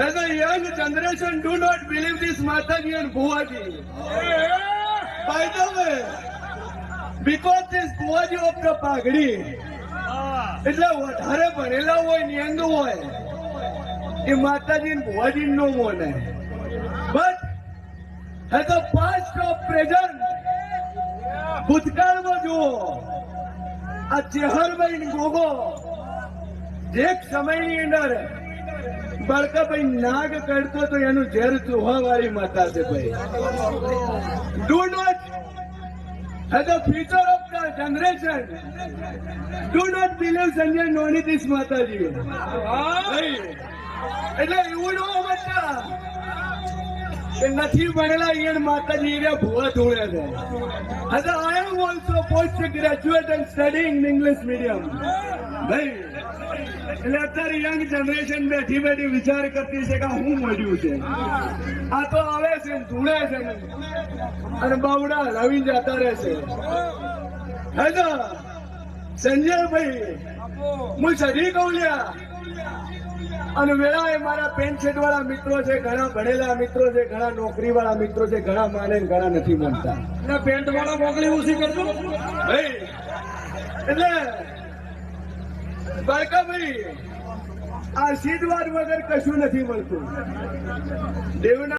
As a young generation, do not believe this Mataji and Bhuaji. By the way, because this Bhuaji of the Pagdi, એટલે વધારે ભણેલા હોય નિયંગ હોય એ માતાજી ભુવાજી નો મોને but as a past of present ભૂતકાળમાં જુઓ આ ચેહરભાઈ ગોગો એક સમયની અંદર બળકાભાઈ નાગ કરતો તો એનું ઝેર ચૂહાવાળી માતા છે ભાઈ. Do not as a future of the generation, do not believe Sanjay Noni this Mataji. એટલે એવું ન સમજતા કે નથી ભણેલા ઈયર માતાજી એને ભૂવા ધોળે છે. as I am also post graduate and studying English medium. ભાઈ એટલે અત્યારે યંગ જનરેશન બેઠી બેઠી વિચાર કરતી છે કે હું મળ્યું છે આ તો આવે છે ધૂળે છે અને બાવડા હલાવી જતા રહેશે. સંજયભાઈ હું સજી કહું લ્યા અને વેળાએ મારા પેન્ટ શર્ટ વાળા મિત્રો છે, ઘણા ભણેલા મિત્રો છે, ઘણા નોકરી વાળા મિત્રો છે, ઘણા માને ઘણા નથી માનતા. પેન્ટ વાળા મોકલી ઓછી કરજો ભાઈ. એટલે બાળકાભાઈ આશીર્વાદ વગર કશું નથી મળતું. દેવના